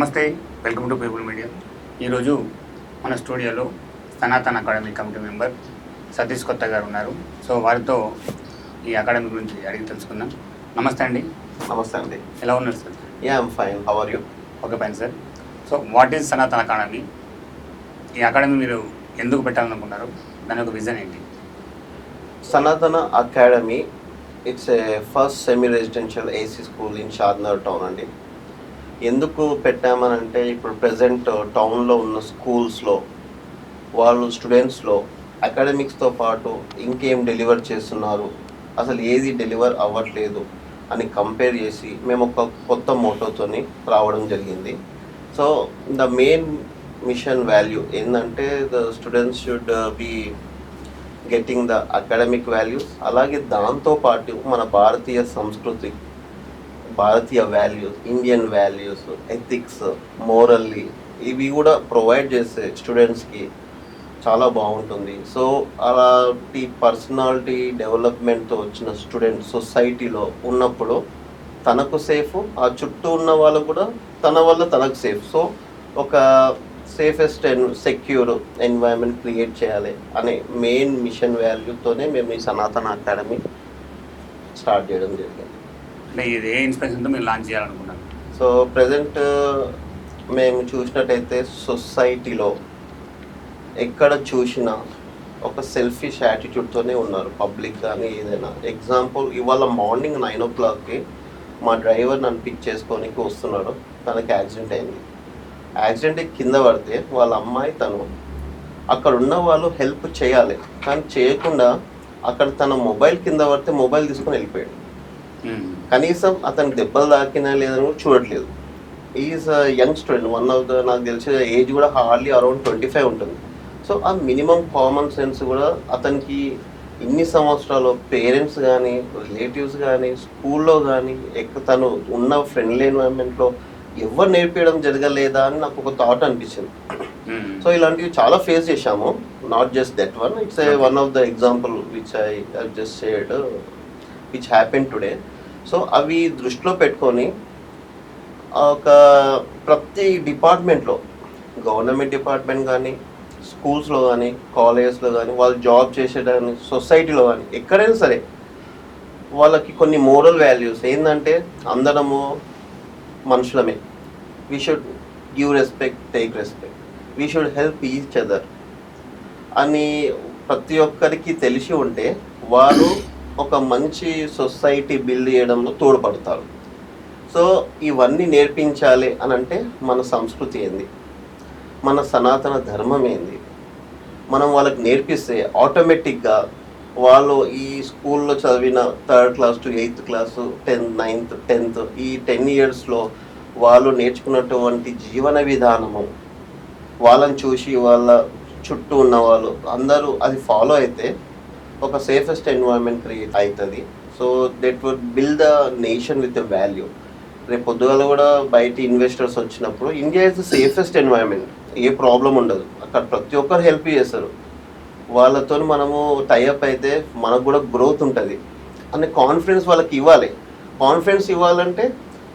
నమస్తే, welcome to people media. ఈరోజు మన స్టూడియోలో సనాతన అకాడమీ కమిటీ మెంబర్ సతీష్ కొత్త గారు ఉన్నారు. సో వారితో ఈ అకాడమీ గురించి అడిగి తెలుసుకుందాం. నమస్తే అండి. నమస్తే అండి. ఎలా ఉన్నారు sir? I'm fine. How are you? Okay, fine sir. So what is Sanatana academy? ఈ అకాడమీ మీరు ఎందుకు పెట్టాలనుకున్నారు? దాని యొక్క విజన్ ఏంటి? Sanatana academy it's a first semi residential AC school in Shadnagar town అండి. ఎందుకు పెట్టామనంటే ఇప్పుడు ప్రజెంట్ టౌన్లో ఉన్న స్కూల్స్లో వాళ్ళు స్టూడెంట్స్లో అకాడమిక్స్తో పాటు ఇంకేం డెలివర్ చేస్తున్నారు, అసలు ఏది డెలివర్ అవ్వట్లేదు అని కంపేర్ చేసి మేము ఒక కొత్త మోటోతోని రావడం జరిగింది. So the main mission value ఏంటంటే the students should be getting the academic values, అలాగే దాంతోపాటు మన భారతీయ సంస్కృతి, భారతీయ values, Indian values, ethics, morally ఇవి కూడా ప్రొవైడ్ చేసే స్టూడెంట్స్కి చాలా బాగుంటుంది. సో అలాంటి పర్సనాలిటీ డెవలప్మెంట్తో వచ్చిన స్టూడెంట్ సొసైటీలో ఉన్నప్పుడు తనకు సేఫ్, ఆ చుట్టూ ఉన్న వాళ్ళు కూడా తన వల్ల తనకు సేఫ్. సో ఒక safest and secure environment create చేయాలి అనే మెయిన్ మిషన్ వాల్యూతోనే మేము ఈ సనాతన అకాడమీ స్టార్ట్ చేయడం జరిగింది. అంటే ఇది ఏ ఇన్స్పిరేషన్తో మీరు లాంచ్ చేయాలనుకున్నారు? సో ప్రజెంట్ మేము చూసినట్టయితే సొసైటీలో ఎక్కడ చూసినా ఒక సెల్ఫిష్ యాటిట్యూడ్తోనే ఉన్నారు పబ్లిక్ కానీ ఏదైనా. ఎగ్జాంపుల్, ఇవాళ మార్నింగ్ 9 o'clockకి మా డ్రైవర్ నన్ను పిక్ చేసుకోనికి వస్తున్నాడు, తనకి యాక్సిడెంట్ అయింది. యాక్సిడెంట్ కింద పడితే వాళ్ళ అమ్మాయి తను అక్కడ ఉన్న వాళ్ళు హెల్ప్ చేయాలి, కానీ చేయకుండా అక్కడ తన మొబైల్ కింద పడితే మొబైల్ తీసుకొని వెళ్ళిపోయాడు. కనీసం అతనికి దెబ్బలు తాకినా లేదని కూడా చూడట్లేదు. Is young student, one of the, నాకు తెలిసిన ఏజ్ కూడా హార్డ్లీ అరౌండ్ 25 ఉంటుంది. సో ఆ మినిమం కామన్ సెన్స్ కూడా అతనికి ఇన్ని సంవత్సరాలు పేరెంట్స్ కానీ రిలేటివ్స్ కానీ స్కూల్లో కానీ తను ఉన్న ఫ్రెండ్లీ ఎన్వైరన్మెంట్లో ఎవరు నేర్పించడం జరగలేదా అని నాకు ఒక థాట్ అనిపించింది. సో ఇలాంటివి చాలా ఫేస్ చేశాము, not just that one. It's one of the example which I just shared which happen today. So అవి దృష్టిలో పెట్టుకొని ఒక ప్రతి డిపార్ట్మెంట్లో, గవర్నమెంట్ డిపార్ట్మెంట్ కానీ, స్కూల్స్లో కానీ, కాలేజెస్లో కానీ, వాళ్ళు జాబ్ చేసేదాన్ని, సొసైటీలో కానీ ఎక్కడైనా సరే వాళ్ళకి కొన్ని మోరల్ వాల్యూస్ ఏంటంటే అందరము మనుషులమే, we should give respect, take respect, we should help each other అని ప్రతి ఒక్కరికి తెలిసి ఉంటే వారు ఒక మంచి సొసైటీ బిల్డ్ చేయడంలో తోడ్పడతారు. సో ఇవన్నీ నేర్పించాలి అని అంటే మన సంస్కృతి ఏంది, మన సనాతన ధర్మం ఏంది, మనం వాళ్ళకి నేర్పిస్తే ఆటోమేటిక్గా వాళ్ళు ఈ స్కూల్లో చదివిన 3rd class to 8th class, 10th, 9th, 10th ఈ 10 yearsలో వాళ్ళు నేర్చుకున్నటువంటి జీవన విధానము వాళ్ళని చూసి వాళ్ళ చుట్టూ ఉన్న వాళ్ళు అందరూ అది ఫాలో అయితే ఒక సేఫెస్ట్ ఎన్వైరన్మెంట్ క్రియేట్ అవుతుంది. So that would build the nation with a value. రేపు పొద్దుగాల కూడా బయట ఇన్వెస్టర్స్ వచ్చినప్పుడు India is the safest environment, ఏ ప్రాబ్లం ఉండదు, అక్కడ ప్రతి ఒక్కరు హెల్ప్ చేస్తారు, వాళ్ళతో మనము టైఅప్ అయితే మనకు కూడా గ్రోత్ ఉంటుంది అనే కాన్ఫిడెన్స్ వాళ్ళకి ఇవ్వాలి. కాన్ఫిడెన్స్ ఇవ్వాలంటే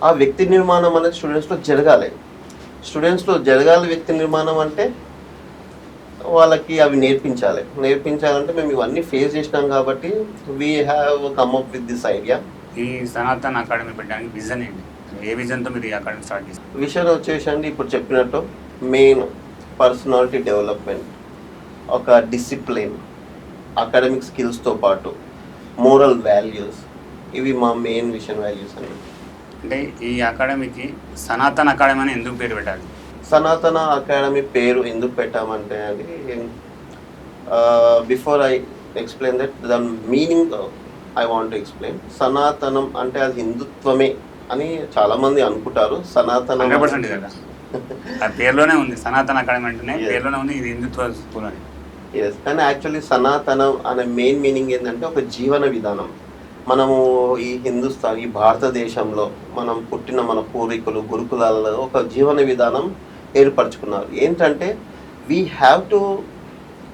ఆ వ్యక్తి నిర్మాణం అనేది స్టూడెంట్స్లో జరగాలి. స్టూడెంట్స్లో జరగాలి వ్యక్తి నిర్మాణం అంటే వాళ్ళకి అవి నేర్పించాలంటే మేము ఇవన్నీ ఫేస్ చేసినాం కాబట్టి we have come up with this idea. ఈ సనాతన అకాడమీ పెట్టడానికి విజన్ ఏంటి? ఏ విజన్తో మీరు ఈ అకాడమీ స్టార్ట్ చేస్తారు? విషయం వచ్చేసండి ఇప్పుడు చెప్పినట్టు మెయిన్ పర్సనాలిటీ డెవలప్మెంట్, ఒక డిసిప్లిన్, అకాడమిక్ స్కిల్స్తో పాటు మోరల్ వాల్యూస్, ఇవి మా మెయిన్ విషన్ వాల్యూస్ అండి. అంటే ఈ అకాడమీకి సనాతన అకాడమీ అని ఎందుకు పేరు పెట్టాలి? సనాతన అకాడమీ పేరు ఎందుకు పెట్టామంటే అది before I explain that the meaning I want to explain. సనాతనం అంటే అది హిందుత్వమే అని చాలామంది అనుకుంటారు. సనాతనం 100% కదా, ఆ పేరులోనే ఉంది. సనాతన అకాడమీ అంటేనే పేరులోనే ఉంది ఇది హిందుత్వ స్కూల్ అని. ఎస్, కానీ యాక్చువల్లీ సనాతనం అనే మెయిన్ మీనింగ్ ఏంటంటే ఒక జీవన విధానం. మనము ఈ హిందుస్థాన్, ఈ భారతదేశంలో మనం పుట్టిన మన పూర్వీకులు గురుకులాలలో ఒక జీవన విధానం ఏర్పరచుకున్నారు. ఏంటంటే we have to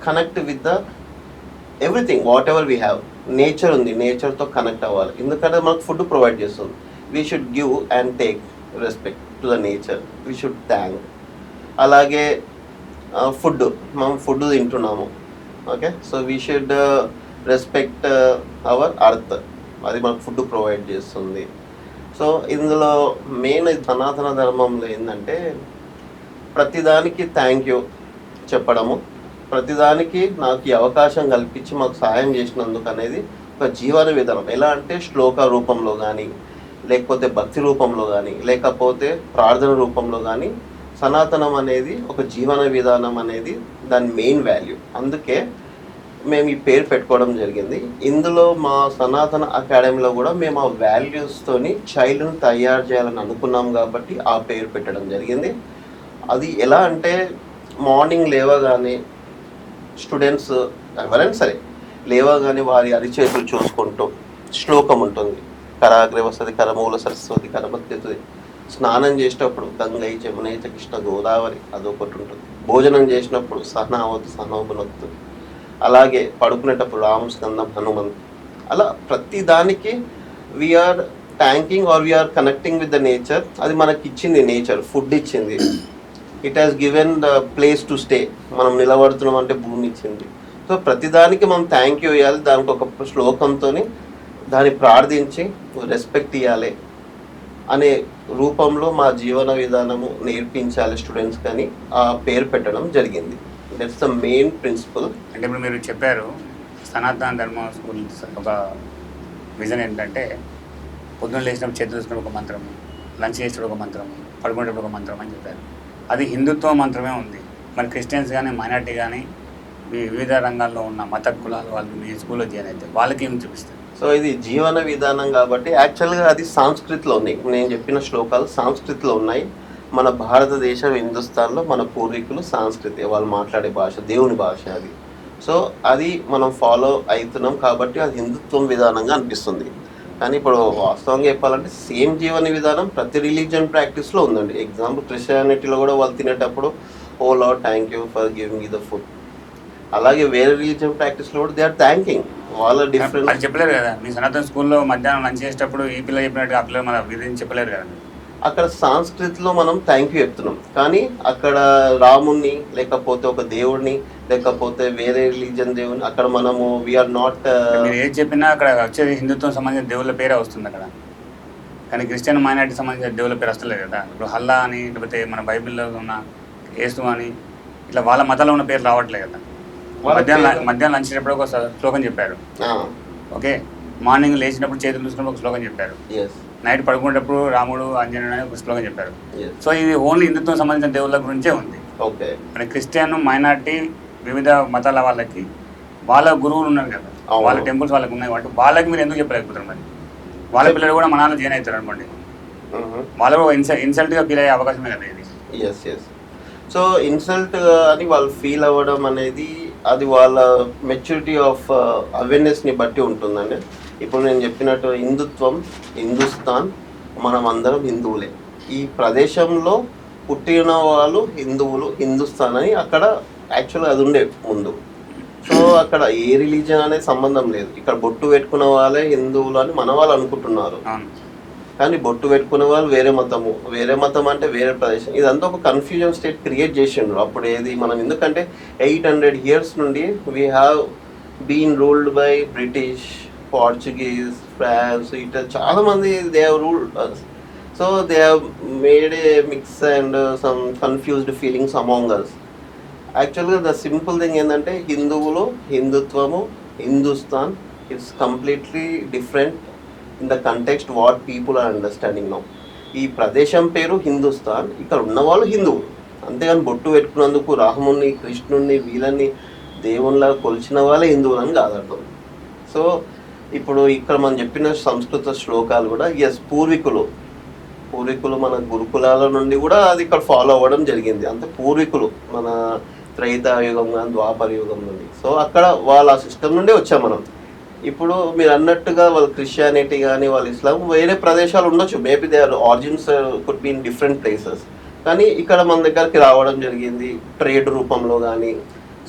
connect with the everything what ever we have. Nature ఉంది, నేచర్తో కనెక్ట్ అవ్వాలి, ఎందుకంటే మనకు ఫుడ్ ప్రొవైడ్ చేస్తుంది. We should give and take respect to the nature, we should thank. అలాగే ఫుడ్, మనం ఫుడ్ తింటున్నాము, okay, so we should respect hour earth, అది మనకు ఫుడ్ ప్రొవైడ్ చేస్తుంది. సో ఇందులో మెయిన్ సనాతన ధర్మంలో ఏంటంటే ప్రతిదానికి థ్యాంక్ యూ చెప్పడము, ప్రతిదానికి నాకు ఈ అవకాశం కల్పించి మాకు సహాయం చేసినందుకు అనేది ఒక జీవన విధానం. ఎలా అంటే శ్లోక రూపంలో కానీ, లేకపోతే భక్తి రూపంలో కానీ, లేకపోతే ప్రార్థన రూపంలో కానీ సనాతనం అనేది ఒక జీవన విధానం అనేది దాని మెయిన్ వాల్యూ. అందుకే మేము ఈ పేరు పెట్టుకోవడం జరిగింది. ఇందులో మా సనాతన అకాడమీలో కూడా మేము ఆ వాల్యూస్తోని చైల్డ్ని తయారు చేయాలని అనుకున్నాం కాబట్టి ఆ పేరు పెట్టడం జరిగింది. అది ఎలా అంటే మార్నింగ్ లేవగానే స్టూడెంట్స్ ఎవరైనా సరే లేవగానే వారి అరిచేతులు చూసుకుంటూ శ్లోకం ఉంటుంది, కరాగ్రే వసతి కరమూల సరస్వతి కరమత్యతుంది. స్నానం చేసేటప్పుడు గంగై జమునై చ కృష్ణ గోదావరి అదొకటి ఉంటుంది. భోజనం చేసినప్పుడు సహనావతి సహనోభనొత్తు. అలాగే పడుకునేటప్పుడు రామ స్కందం హనుమంత్. అలా ప్రతి దానికి we're thanking or we're connecting with the nature. అది మనకి ఇచ్చింది నేచర్, ఫుడ్ ఇచ్చింది, it has given the place to stay. మనం నిలబడుతున్నాం అంటే భూమి ఇచ్చింది. సో ప్రతిదానికి మనం థ్యాంక్ యూ ఇవ్వాలి, దానికి ఒక శ్లోకంతో దాన్ని ప్రార్థించి రెస్పెక్ట్ ఇవ్వాలి అనే రూపంలో మా జీవన విధానము నేర్పించాలి స్టూడెంట్స్ కానీ ఆ పేరు పెట్టడం జరిగింది. That's the main principle. అంటే ఇప్పుడు మీరు చెప్పారు సనాతన ధర్మ స్కూల్ ఒక విజన్ ఏంటంటే పొద్దున్న లేచినప్పుడు చేతులు చూసినప్పుడు ఒక మంత్రం, లంచ్ చేసేటప్పుడు ఒక మంత్రం, పడుకునేటప్పుడు ఒక మంత్రం అని చెప్పారు. అది హిందుత్వ మంత్రమే ఉంది. మరి క్రిస్టియన్స్ కానీ మైనార్టీ కానీ వివిధ రంగాల్లో ఉన్న మత కులాల వాళ్ళు మీ స్కూల్లో జాయిన్ అయితే వాళ్ళకి ఏమి చూపిస్తారు? సో ఇది జీవన విధానం కాబట్టి యాక్చువల్గా అది సంస్కృతిలో ఉన్నాయి. నేను చెప్పిన శ్లోకాలు సంస్కృతిలో ఉన్నాయి. మన భారతదేశం హిందుస్థాన్లో మన పూర్వీకులు సంస్కృతి, వాళ్ళు మాట్లాడే భాష దేవుని భాష అది. సో అది మనం ఫాలో అవుతున్నాం కాబట్టి అది హిందుత్వం విధానంగా అనిపిస్తుంది. కానీ ఇప్పుడు వాస్తవంగా చెప్పాలంటే సేమ్ జీవన విధానం ప్రతి రిలీజియన్ ప్రాక్టీస్లో ఉందండి. ఎగ్జాంపుల్ క్రిస్టియానిటీలో కూడా వాళ్ళు తినేటప్పుడు O Lord thank you for giving me the food. అలాగే వేరే రిలీజియన్ ప్రాక్టీస్లో కూడా దే ఆర్ థ్యాంకింగ్. వాళ్ళ డిఫరెంట్ అది చెప్పలేరు కదా. మీ సనాతన స్కూల్లో మధ్యాహ్నం లంచ్ చేసేటప్పుడు ఈ పిల్ల చెప్పినట్టు ఆ పిల్లలు మన గురించి చెప్పలేరు కదా. అక్కడ సంస్కృతిలో మనం థ్యాంక్ యూ చెప్తున్నాం, కానీ అక్కడ రాముణ్ణి లేకపోతే ఒక దేవుడిని లేకపోతే వేరే రిలీజియన్ దేవుని అక్కడ మనము వీఆర్ నాట్. మీరు ఏది చెప్పినా అక్కడ వచ్చేది హిందుత్వం సంబంధించిన దేవుళ్ళ పేరే వస్తుంది అక్కడ. కానీ క్రిస్టియన్ మైనార్టీ సంబంధించిన దేవుళ్ళ పేరు వస్తలేదు కదా. ఇప్పుడు హల్లా అని లేకపోతే మన బైబిల్లో ఉన్న యేసు అని ఇట్లా వాళ్ళ మతాల్లో ఉన్న పేరు రావట్లేదు కదా. మధ్యాహ్నం లంచ్ చేసేటప్పుడు ఒక శ్లోకం చెప్పారు, ఓకే. మార్నింగ్ లేచినప్పుడు చేతులు చూసినప్పుడు ఒక శ్లోకం చెప్పారు, నైట్ పడుకునేటప్పుడు రాముడు ఆంజనేయుడు అని ఒక శ్లోకం చెప్పారు. సో ఇది ఓన్లీ హిందుత్వం సంబంధించిన దేవుళ్ళ గురించే ఉంది. ఓకే, మరి క్రిస్టియన్ మైనార్టీ వివిధ మతాల వాళ్ళకి వాళ్ళ గురువులు ఉన్నారు కదా, వాళ్ళ టెంపుల్స్ వాళ్ళకి ఉన్నాయి కాబట్టి వాళ్ళకి మీరు ఎందుకు చెప్పలేకపోతారు? మరి వాళ్ళ పిల్లలు కూడా మనాలు జాయిన్ అవుతారు అనుకోండి, వాళ్ళు ఇన్సల్ట్గా ఫీల్ అయ్యే అవకాశమే కదా ఇది. సో ఇన్సల్ట్ అని వాళ్ళు ఫీల్ అవ్వడం అనేది అది వాళ్ళ మెచ్యూరిటీ ఆఫ్ అవేర్నెస్ని బట్టి ఉంటుందండి. ఇప్పుడు నేను చెప్పినట్టు హిందుస్థాన్ మనం అందరం హిందువులే. ఈ ప్రదేశంలో పుట్టిన వాళ్ళు హిందువులు, హిందుస్థాన్ అని అక్కడ యాక్చువల్గా అది ఉండే ముందు. సో అక్కడ ఏ రిలీజన్ అనేది సంబంధం లేదు. ఇక్కడ బొట్టు పెట్టుకున్న వాళ్ళే హిందువులు అని మన వాళ్ళు అనుకుంటున్నారు, కానీ బొట్టు పెట్టుకునే వాళ్ళు వేరే మతం అంటే వేరే ప్రదేశం. ఇదంతా ఒక కన్ఫ్యూజన్ స్టేట్ క్రియేట్ చేసిండ్రు అప్పుడు. ఏది మనం ఎందుకంటే 800 years నుండి we have been ruled by British, Portuguese, France, ఇట్లా చాలా మంది they have ruled us. So they have made a mix and some confused feelings among us. యాక్చువల్గా ద సింపుల్ థింగ్ ఏంటంటే హిందువులు, హిందుత్వము, Hindustan it's completely different in the context what people are understanding now. ఈ ప్రదేశం పేరు హిందుస్థాన్, ఇక్కడ ఉన్నవాళ్ళు హిందువులు. అంతేగాని బొట్టు పెట్టుకున్నందుకు రాముణ్ణి, కృష్ణుణ్ణి, వీళ్ళని దేవుళ్ళ కొలిచిన వాళ్ళే హిందువులు అని కాదు అర్థం. సో ఇప్పుడు ఇక్కడ మనం చెప్పిన సంస్కృత శ్లోకాలు కూడా పూర్వీకులు మన గురుకులాల నుండి కూడా అది ఇక్కడ ఫాలో అవ్వడం జరిగింది. అంతే పూర్వీకులు మన త్రైతాయుగం కానీ ద్వాపర యుగం నుండి. సో అక్కడ వాళ్ళ సిస్టమ్ నుండి వచ్చాం మనం. ఇప్పుడు మీరు అన్నట్టుగా వాళ్ళ క్రిస్టియానిటీ కానీ వాళ్ళ ఇస్లాం వేరే ప్రదేశాలు ఉండొచ్చు, maybe they are origins could be in different places. కానీ ఇక్కడ మన దగ్గరికి రావడం జరిగింది ట్రేడ్ రూపంలో కానీ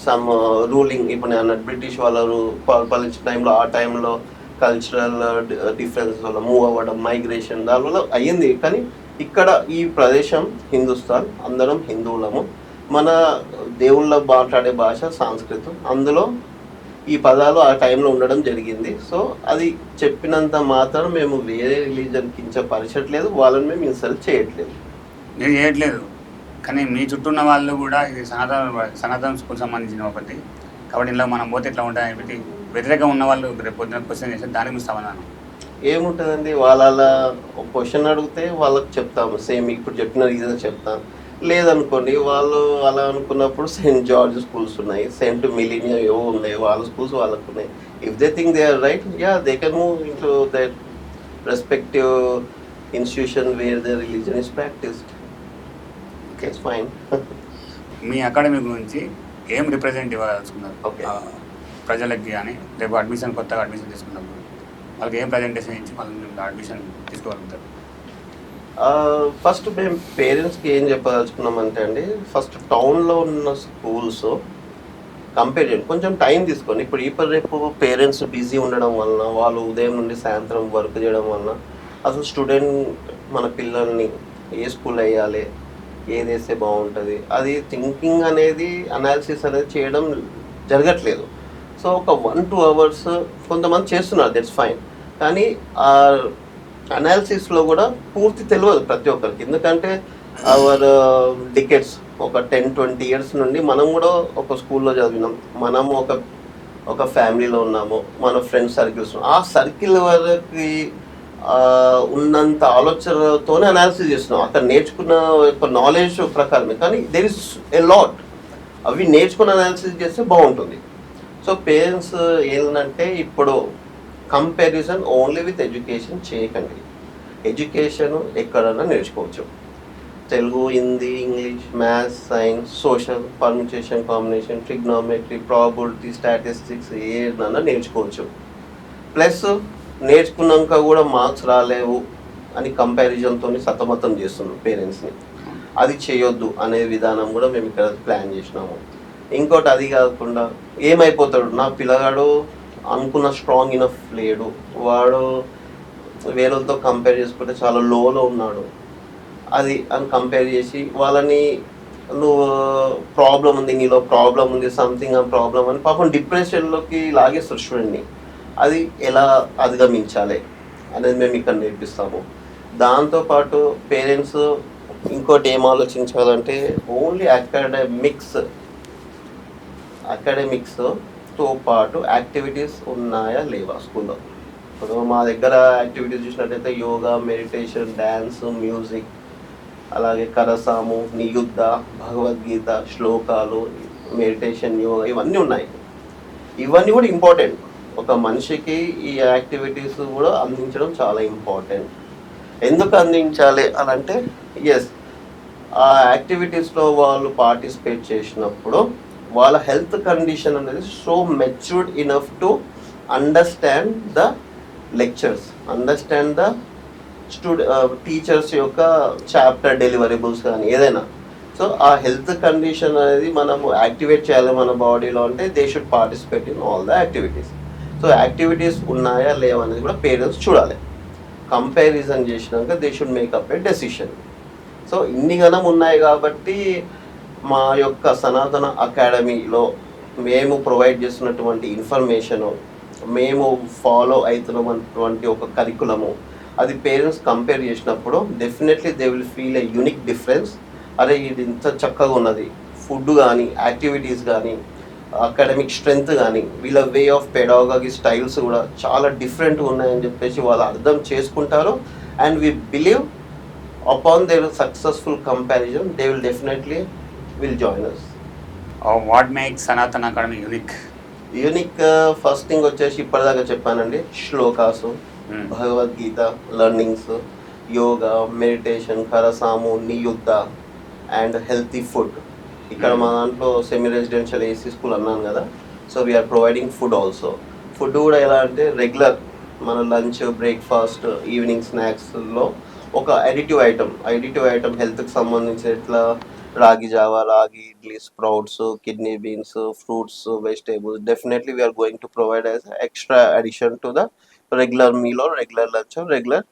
సమ్ రూలింగ్. ఇప్పుడు నేను అన్నట్టు బ్రిటిష్ వాళ్ళు పరిపాలించిన టైంలో ఆ టైంలో కల్చరల్ డిఫరెన్స్ వల్ల మూవ్ అవ్వడం, మైగ్రేషన్ దానివల్ల అయ్యింది. కానీ ఇక్కడ ఈ ప్రదేశం హిందుస్థాన్, అందరం హిందువులము. మన దేవుళ్ళ మాట్లాడే భాష సంస్కృతం. అందులో ఈ పదాలు ఆ టైంలో ఉండడం జరిగింది. సో అది చెప్పినంత మాత్రం మేము వేరే రిలీజన్ కించపరచట్లేదు, వాళ్ళని మేము ఇన్సల్ట్ చేయట్లేదు. మీరు చేయట్లేదు, కానీ మీ చుట్టూ ఉన్న వాళ్ళు కూడా ఇది సనాతన స్కూల్ సంబంధించిన ఒకటి కాబట్టి ఇందులో మనం పోతే ఇట్లా ఉంటాయని పెట్టి వ్యతిరేకంగా ఉన్న వాళ్ళు రేపు పొద్దున క్వశ్చన్ చేస్తే దానికి మీ సమాధానం ఏముంటుందండి, వాళ్ళ ఒక క్వశ్చన్ అడిగితే వాళ్ళకి చెప్తాము, సేమ్ ఇప్పుడు చెప్పిన రీజన్ చెప్తాం. లేదనుకోండి, వాళ్ళు అలా అనుకున్నప్పుడు సెయింట్ జార్జ్ స్కూల్స్ ఉన్నాయి, సెయింట్ మిలీనియం ఏవో ఉన్నాయి, వాళ్ళ స్కూల్స్ వాళ్ళకు ఉన్నాయి. If they think they are right, yeah they can move into their respective institution where the religion is practised. It's fine. మీ అకాడమీ గురించి ఏం రిప్రజెంట్ ఇవ్వాలనుకున్నారు Okay. ప్రజలకి కానీ రేపు కొత్తగా అడ్మిషన్ తీసుకున్నప్పుడు వాళ్ళకి ఏం ప్రజెంటేషన్ ఇచ్చి వాళ్ళని అడ్మిషన్ తీసుకోగలుగుతారు? ఫస్ట్ మేము పేరెంట్స్కి ఏం చెప్పదలుచుకున్నామంటే అండి, ఫస్ట్ టౌన్లో ఉన్న స్కూల్స్ కంపేర్ చేయండి, కొంచెం టైం తీసుకొని. ఇప్పుడు రేపు పేరెంట్స్ బిజీ ఉండడం వలన, వాళ్ళు ఉదయం నుండి సాయంత్రం వర్క్ చేయడం వలన అసలు స్టూడెంట్ మన పిల్లల్ని ఏ స్కూల్ వేయాలి, ఏది వేస్తే బాగుంటుంది, అది థింకింగ్ అనేది, అనాలిసిస్ అనేది చేయడం జరగట్లేదు. సో ఒక 1-2 అవర్స్ కొంతమంది చేస్తున్నారు, దట్స్ ఫైన్. కానీ ఆ అనాలిసిస్లో కూడా పూర్తి తెలియదు ప్రతి ఒక్కరికి. ఎందుకంటే అవర్ డికెట్స్ ఒక 10-20 ఇయర్స్ నుండి మనం కూడా ఒక స్కూల్లో చదివినాం, మనం ఒక ఫ్యామిలీలో ఉన్నాము, మన ఫ్రెండ్స్ సర్కిల్స్, ఆ సర్కిల్ వరకు ఉన్నంత ఆలోచనతోనే అనాలిసిస్ చేస్తున్నాం, అక్కడ నేర్చుకున్న ఒక నాలెడ్జ్ ప్రకారమే. కానీ దెర్ ఇస్ ఎ లాట్, అవి నేర్చుకుని అనాలిసిస్ చేస్తే బాగుంటుంది. సో పేరెంట్స్ ఏంటంటే, ఇప్పుడు కంపారిజన్ ఓన్లీ విత్ ఎడ్యుకేషన్ చేయకండి. ఎడ్యుకేషన్ ఎక్కడన్నా నేర్చుకోవచ్చు, Telugu, Hindi, English, maths, science, social, permutation, combination, trigonometry, probability, statistics ఏదన్నా నేర్చుకోవచ్చు. ప్లస్ నేర్చుకున్నాక కూడా మార్క్స్ రాలేవు అని కంపారిజన్తో సతమతం చేస్తున్నాం పేరెంట్స్ని. అది చేయొద్దు అనే విధానం కూడా మేము ఇక్కడ ప్లాన్ చేసినాము. ఇంకోటి, అది కాకుండా ఏమైపోతాడు, నా పిల్లగాడు అనుకున్న స్ట్రాంగ్ ఇనఫ్ లేడు, వాడు వేరేతో కంపేర్ చేసుకుంటే చాలా లోలో ఉన్నాడు, అది అని కంపేర్ చేసి వాళ్ళని, నువ్వు ప్రాబ్లం ఉంది, నీలో ప్రాబ్లం ఉంది, సంథింగ్ అని ప్రాబ్లం అని పాపం డిప్రెషన్లోకి లాగేస్తారు స్టూడెంట్ని. అది ఎలా అధిగమించాలి అనేది మేము ఇక్కడ నేర్పిస్తాము. దాంతోపాటు పేరెంట్స్ ఇంకోటి ఏం ఆలోచించాలంటే, ఓన్లీ అకాడమిక్స్తో పాటు యాక్టివిటీస్ ఉన్నాయా లేవా స్కూల్లో. ఇప్పుడు మా దగ్గర యాక్టివిటీస్ చూసినట్టయితే యోగా, మెడిటేషన్, డ్యాన్స్, మ్యూజిక్, అలాగే కరసాము, నియుద్ధ, భగవద్గీత, శ్లోకాలు, మెడిటేషన్, యోగా, ఇవన్నీ ఉన్నాయి. ఇవన్నీ కూడా ఇంపార్టెంట్. ఒక మనిషికి ఈ యాక్టివిటీస్ కూడా అందించడం చాలా ఇంపార్టెంట్. ఎందుకు అందించాలి అని అంటే, ఎస్, ఆ యాక్టివిటీస్లో వాళ్ళు పార్టిసిపేట్ చేసినప్పుడు వాళ్ళ హెల్త్ కండిషన్ అనేది so matured enough to understand the lectures, understand the teachers యొక్క చాప్టర్ డెలివరబుల్స్ కానీ ఏదైనా. సో ఆ హెల్త్ కండిషన్ అనేది మనము యాక్టివేట్ చేయాలి మన బాడీలో అంటే they should participate in all the activities. So activities ఉన్నాయా లేవా అనేది కూడా పేరెంట్స్ చూడాలి. కంపారిజన్ చేసినాక they should makeup A decision. So ఇన్ని గణం ఉన్నాయి కాబట్టి మా యొక్క సనాతన అకాడమీలో మేము ప్రొవైడ్ చేస్తున్నటువంటి ఇన్ఫర్మేషను, మేము ఫాలో అవుతున్నటువంటి ఒక కరికులము, అది పేరెంట్స్ కంపేర్ చేసినప్పుడు definitely they will feel a unique difference. అరే ఇది ఇంత చక్కగా ఉన్నది, ఫుడ్ కానీ, యాక్టివిటీస్ కానీ, అకాడమిక్ స్ట్రెంగ్త్ కానీ, వీళ్ళ వే ఆఫ్ పెడాగజీ స్టైల్స్ కూడా చాలా డిఫరెంట్గా ఉన్నాయని చెప్పేసి వాళ్ళు అర్థం చేసుకుంటారు. And we believe upon their successful comparison they will definitely will join us. What make Sanatana academy unique first thing వచ్చేసి ఇప్పటిదాకా చెప్పానండి, శ్లోకాసు, భగవద్గీత లర్నింగ్స్, యోగా, మెడిటేషన్, కరసాము, నియుద్ధ అండ్ హెల్తీ ఫుడ్. ఇక్కడ మా దాంట్లో సెమీ రెసిడెన్షియల్ ఏసీ స్కూల్ అన్నాను కదా, so we are providing food also. Food కూడా ఎలా అంటే రెగ్యులర్ మన లంచ్, బ్రేక్ఫాస్ట్, ఈవినింగ్ స్నాక్స్లో ఒక అడిటివ్ ఐటమ్ హెల్త్కి సంబంధించి ఎట్లా ragi java, ragi idli, sprouts, kidney beans, fruits, vegetables, definitely we're going to provide as extra addition to the regular meal or regular lunch or regular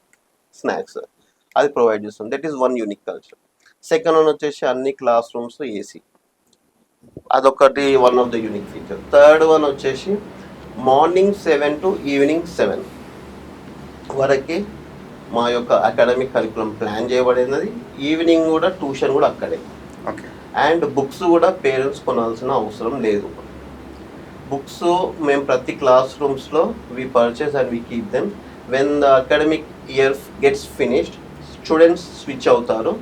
snacks. అది provide చేస్తుంది. That is one unique culture. Second one వచ్చేసి అన్ని classrooms AC, అదొకటి one of the unique feature. Third one వచ్చేసి morning 7 to evening 7 వరకు మా యొక్క academic curriculum plan చేయబడినది. ఈవినింగ్ కూడా ట్యూషన్ కూడా అక్కడే. ఓకే. అండ్ బుక్స్ కూడా పేరెంట్స్ కొనాల్సిన అవసరం లేదు. బుక్స్ మేము ప్రతి క్లాస్ రూమ్స్లో we purchase and we keep them. When the academic year gets finished students switch అవుతారు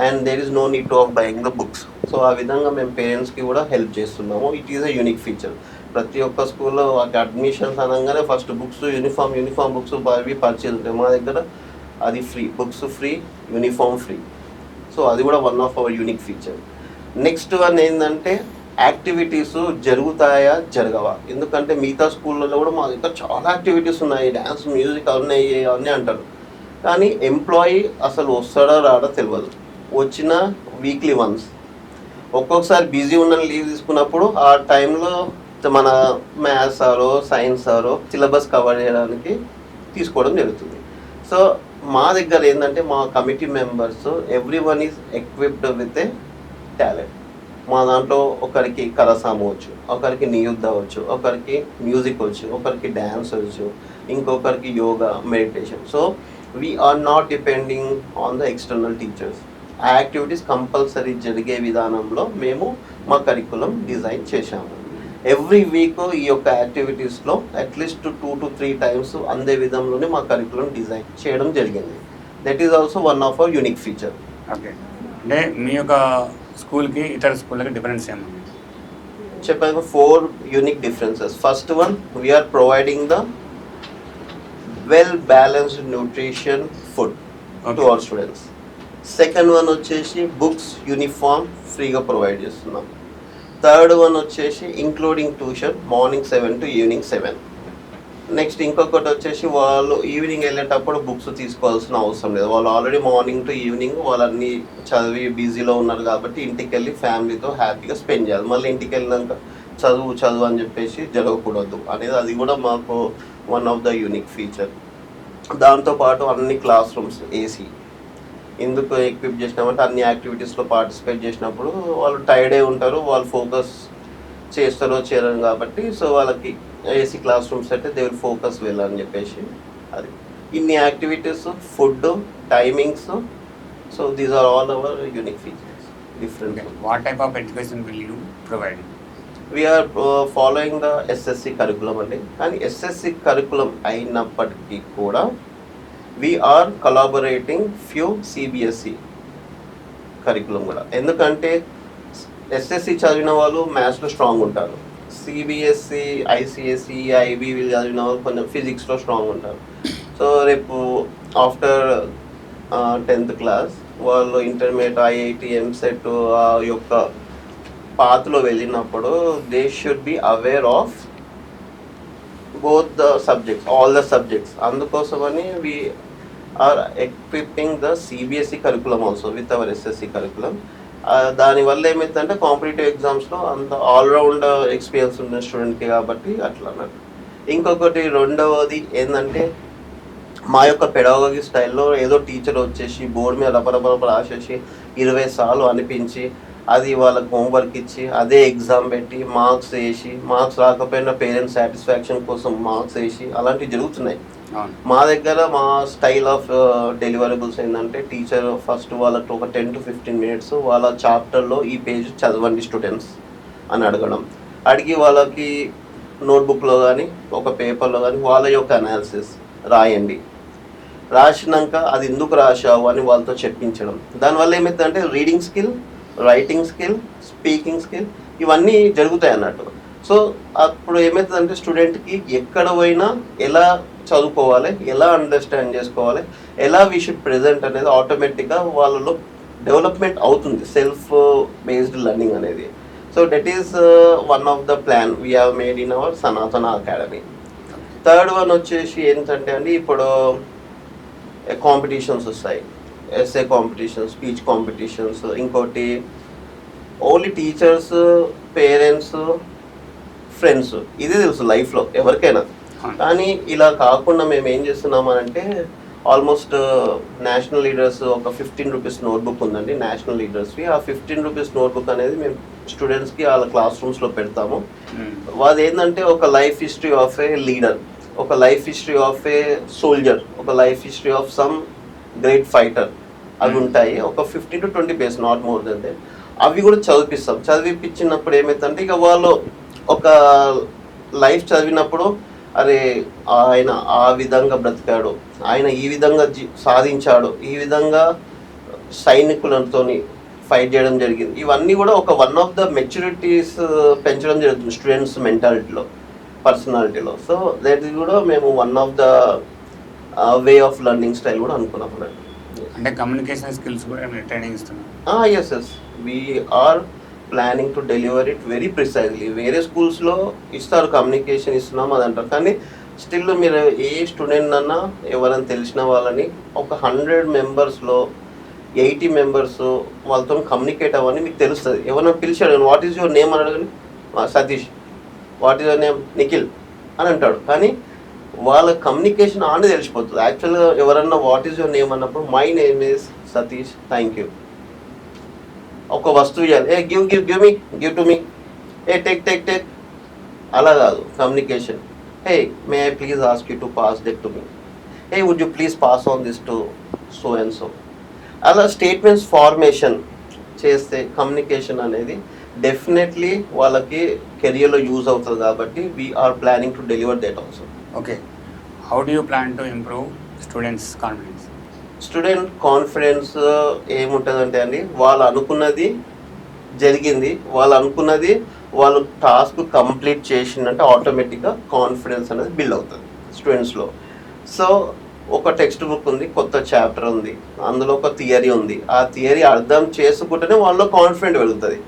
and there is no need to of buying the books. So ఆ విధంగా మేము పేరెంట్స్కి కూడా హెల్ప్ చేస్తున్నాము. It is a unique feature. ప్రతి ఒక్క స్కూల్లో అడ్మిషన్స్ అనగానే ఫస్ట్ బుక్స్, యూనిఫామ్ బుక్స్ అవి పర్చేజ్ ఉంటాయి. మా దగ్గర అది free, books free, uniform free. So అది కూడా one of hour unique feature. Next one ఏంటంటే యాక్టివిటీస్ జరుగుతాయా జరగవా? ఎందుకంటే మిగతా స్కూళ్ళలో కూడా మా దగ్గర చాలా యాక్టివిటీస్ ఉన్నాయి, డ్యాన్స్, మ్యూజిక్ అవన్నీ అంటారు. కానీ ఎంప్లాయీ అసలు వస్తాడో రాడో తెలియదు. వచ్చిన వీక్లీ వన్స్, ఒక్కొక్కసారి బిజీ ఉన్న లీవ్ తీసుకున్నప్పుడు ఆ టైంలో మన మ్యాథ్స్ సారో సైన్స్ సారో సిలబస్ కవర్ చేయడానికి తీసుకోవడం జరుగుతుంది. సో మా దగ్గర ఏంటంటే మా committee members every one is equipped with a talent. మా దాంట్లో ఒకరికి కరసాము వచ్చు, ఒకరికి నియుద్ధ వచ్చు, ఒకరికి మ్యూజిక్ వచ్చు, ఒకరికి డ్యాన్స్ వచ్చు, ఇంకొకరికి yoga, meditation. So we are not depending on the external teachers. ఆ యాక్టివిటీస్ కంపల్సరీ జరిగే విధానంలో మేము మా కరికులం డిజైన్ చేశాము. ఎవ్రీ వీక్ ఈ యొక్క యాక్టివిటీస్లో అట్లీస్ట్ 2 to 3 times అందే విధంలోనే మా కరికులం డిజైన్ చేయడం జరిగింది. That is also one of hour unique feature. Okay. అంటే మీ యొక్క స్కూల్కి ఇతర స్కూళ్ళకి డిఫరెన్స్ ఏమన్నా చెప్పాను? 4 unique differences. First one, we're providing the well balanced nutrition food to our students. Second one వచ్చేసి బుక్స్, యూనిఫామ్ ఫ్రీగా ప్రొవైడ్ చేస్తున్నాం. థర్డ్ వన్ వచ్చేసి including tuition morning 7 to evening 7. Next ఇంకొకటి వచ్చేసి వాళ్ళు ఈవినింగ్ వెళ్ళేటప్పుడు బుక్స్ తీసుకోవాల్సిన అవసరం లేదు. వాళ్ళు ఆల్రెడీ మార్నింగ్ టు ఈవినింగ్ వాళ్ళన్నీ చదివి బిజీలో ఉన్నారు కాబట్టి ఇంటికి వెళ్ళి ఫ్యామిలీతో హ్యాపీగా స్పెండ్ చేయాలి. మళ్ళీ ఇంటికి వెళ్ళినాక చదువు అని చెప్పేసి జరగకూడదు అనేది అది కూడా మాకు one of the unique feature. దాంతోపాటు అన్ని క్లాస్ రూమ్స్ ఏసీ. ఎందుకు ఎక్విప్ చేసినామంటే అన్ని యాక్టివిటీస్లో పార్టిసిపేట్ చేసినప్పుడు వాళ్ళు టైర్డ్ అయి ఉంటారు, వాళ్ళు ఫోకస్ చేస్తారో చేయరు కాబట్టి సో వాళ్ళకి ఏసీ క్లాస్ రూమ్స్ అయితే దే విల్ ఫోకస్ వెళ్ళని చెప్పేసి అది. ఇన్ని activities, food, timings, so these are all our unique features. Different. What type of education will you provide? We're following the SSC curriculum అండి. కానీ ఎస్ఎస్సి కరికులం అయినప్పటికీ కూడా we are collaborating few CBSE curriculum కూడా. ఎందుకంటే SSC చదివిన వాళ్ళు మ్యాథ్స్లో strong ఉంటారు, సిబిఎస్ఈ, ఐసిఎస్ఈ, ఐబీ వీళ్ళు చదివిన వాళ్ళు కొంచెం ఫిజిక్స్లో స్ట్రాంగ్ ఉంటారు. సో రేపు ఆఫ్టర్ 10th క్లాస్ వాళ్ళు ఇంటర్మీడియట్, ఐఐటి, ఎంసెట్ ఆ యొక్క పాత్లో వెళ్ళినప్పుడు they should be aware of both the subjects, all the subjects. అందుకోసమని we are equipping the CBSE curriculum also with our SSC curriculum. దానివల్ల ఏమైందంటే కాంపిటేటివ్ ఎగ్జామ్స్లో అంత ఆల్రౌండ్ ఎక్స్పీరియన్స్ ఉన్న స్టూడెంట్కి కాబట్టి అట్లా అన్నట్టు. ఇంకొకటి రెండవది ఏంటంటే మా యొక్క పెడాగోజీ స్టైల్లో ఏదో టీచర్ వచ్చేసి బోర్డు మీద రపరపరప రాసేసి 20 సార్లు అనిపించి అది వాళ్ళకి హోంవర్క్ ఇచ్చి అదే ఎగ్జామ్ పెట్టి మార్క్స్ వేసి, మార్క్స్ రాకపోయినా పేరెంట్స్ సాటిస్ఫాక్షన్ కోసం మార్క్స్ వేసి అలాంటివి జరుగుతున్నాయి. మా దగ్గర మా స్టైల్ ఆఫ్ డెలివరబుల్స్ ఏంటంటే టీచర్ ఫస్ట్ వాళ్ళకి ఒక 10 to 15 minutes వాళ్ళ చాప్టర్లో ఈ పేజ్ చదవండి స్టూడెంట్స్ అని అడగడం, అడిగి వాళ్ళకి నోట్బుక్లో కానీ ఒక పేపర్లో కానీ వాళ్ళ యొక్క అనాలిసిస్ రాయండి, రాసినాక అది ఎందుకు రాశావు అని వాళ్ళతో చెప్పించడం. దానివల్ల ఏమవుతుందంటే reading skill, writing skill, speaking skill ఇవన్నీ జరుగుతాయి అన్నట్టు. సో అప్పుడు ఏమవుతుందంటే స్టూడెంట్కి ఎక్కడ పోయినా ఎలా చదువుకోవాలి, ఎలా అండర్స్టాండ్ చేసుకోవాలి, ఎలా వీ షుడ్ ప్రెజెంట్ అనేది ఆటోమేటిక్గా వాళ్ళలో డెవలప్మెంట్ అవుతుంది, సెల్ఫ్ బేస్డ్ లెర్నింగ్ అనేది. So that is one of the plan we have made in our సనాతన అకాడమీ. థర్డ్ వన్ వచ్చేసి ఏంటంటే అండి ఇప్పుడు కాంపిటీషన్స్ వస్తాయి, ఎస్ఏ కాంపిటీషన్స్, స్పీచ్ కాంపిటీషన్స్, ఇంకోటి ఓన్లీ టీచర్స్, పేరెంట్స్, ఫ్రెండ్స్ ఇది తెలుసు లైఫ్లో ఎవరికైనా. కానీ ఇలా కాకుండా మేము ఏం చేస్తున్నామనంటే ఆల్మోస్ట్ నేషనల్ లీడర్స్ ఒక 15 రూపీస్ నోట్బుక్ ఉందండి నేషనల్ లీడర్స్వి. ఆ 15 రూపీస్ నోట్బుక్ అనేది మేము స్టూడెంట్స్కి వాళ్ళ క్లాస్ రూమ్స్లో పెడతాము. అది ఏంటంటే ఒక life history of a leader, ఒక life history of a soldier, ఒక life history of some great fighter అవి ఉంటాయి. ఒక 15 to 20 page, not more than that. అవి కూడా చదివిపిస్తాం. చదివిపించినప్పుడు ఏమైందంటే ఇక వాళ్ళు ఒక లైఫ్ చదివినప్పుడు అరే ఆయన ఆ విధంగా బ్రతికాడు, ఆయన ఈ విధంగా సాధించాడు, ఈ విధంగా సైనికులతో ఫైట్ చేయడం జరిగింది. ఇవన్నీ కూడా ఒక వన్ ఆఫ్ ద మెచ్యూరిటీస్ పెంచడం జరుగుతుంది స్టూడెంట్స్ మెంటాలిటీలో, పర్సనాలిటీలో. సో దట్ ఇది కూడా మేము one of the way of learning style కూడా అనుకున్నాం. అంటే కమ్యూనికేషన్ స్కిల్స్ కూడా ట్రైనింగ్ ఇస్తున్నాం. Yes yes we're planning to deliver it very precisely. వేరే స్కూల్స్లో ఇస్తారు కమ్యూనికేషన్ ఇస్తున్నాం అది అంటారు, కానీ స్టిల్ మీరు ఏ స్టూడెంట్ అన్నా ఎవరైనా తెలిసిన వాళ్ళని ఒక 100 మెంబర్స్లో 80 మెంబర్స్ వాళ్ళతో కమ్యూనికేట్ అవ్వని మీకు తెలుస్తుంది. ఎవరైనా పిలిచాడు, వాట్ ఈజ్ యువర్ నేమ్ అని అడగని, Satish. What is your name? Nikhil అని అంటాడు. కానీ వాళ్ళ కమ్యూనికేషన్ ఆనే తెలిసిపోతుంది. యాక్చువల్గా ఎవరన్నా వాట్ ఈజ్ యువర్ నేమ్ అన్నప్పుడు my name is Satish, thank you. ఒక వస్తువు ఇవ్వాలి, ఏ గివ్ టు మీ, ఏ టేక్ అలా కాదు communication. Hey may I please ask you to pass that to me, hey would you please pass on this to so and so. అలా statements formation చేస్తే communication అనేది డెఫినెట్లీ వాళ్ళకి కెరియర్లో use అవుతుంది. కాబట్టి we're planning to deliver that also. Okay, how do you plan to improve students confidence? Student confidence ఏముంటుందంటే అండి, వాళ్ళు అనుకున్నది జరిగింది, వాళ్ళు అనుకున్నది వాళ్ళు టాస్క్ కంప్లీట్ చేసిందంటే ఆటోమేటిక్గా కాన్ఫిడెన్స్ అనేది బిల్డ్ అవుతుంది స్టూడెంట్స్లో. సో ఒక టెక్స్ట్ బుక్ ఉంది, కొత్త చాప్టర్ ఉంది, అందులో ఒక థియరీ ఉంది. ఆ థియరీ అర్థం చేసుకుంటేనే వాళ్ళలో కాన్ఫిడెంట్ పెరుగుతుంది.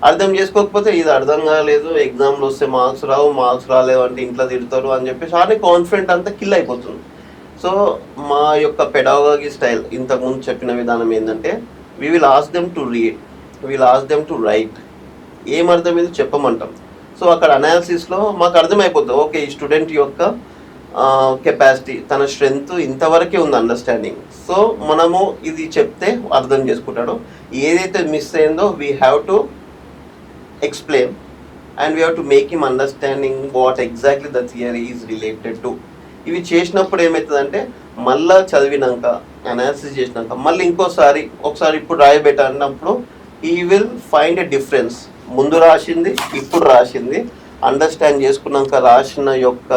అర్థం చేసుకోకపోతే ఇది అర్థం కాలేదు, ఎగ్జామ్లో వస్తే మార్క్స్ రావు, మార్క్స్ రాలేవు అంటే ఇంట్లో తిడతారు అని చెప్పేసి ఆనే కాన్ఫిడెంట్ అంతా కిల్ అయిపోతుంది. సో మా యొక్క పెడాగజీ స్టైల్ ఇంతకుముందు చెప్పిన విధానం ఏంటంటే, we will ask them to read, will ask them to right. ఏం అర్థమైందో చెప్పమంటాం. సో అక్కడ అనాలిసిస్లో మాకు అర్థమైపోతుంది, ఓకే ఈ స్టూడెంట్ యొక్క కెపాసిటీ, తన స్ట్రెంగ్త్ ఇంతవరకే ఉంది అండర్స్టాండింగ్. సో మనము ఇది చెప్తే అర్థం చేసుకుంటాడు. ఏదైతే మిస్ అయిందో we have to explain and we have to make him understanding what exactly the theory is related to. ఇవి చేసినప్పుడు ఏమవుతుందంటే మళ్ళీ చదివినాక అనాలిసిస్ చేసినాక మళ్ళీ ఒకసారి ఇప్పుడు రాయబెట్ట అన్నప్పుడు ఈ విల్ ఫైండ్ ఎ డిఫరెన్స్. ముందు రాసింది ఇప్పుడు రాసింది అండర్స్టాండ్ చేసుకున్నాక రాసిన యొక్క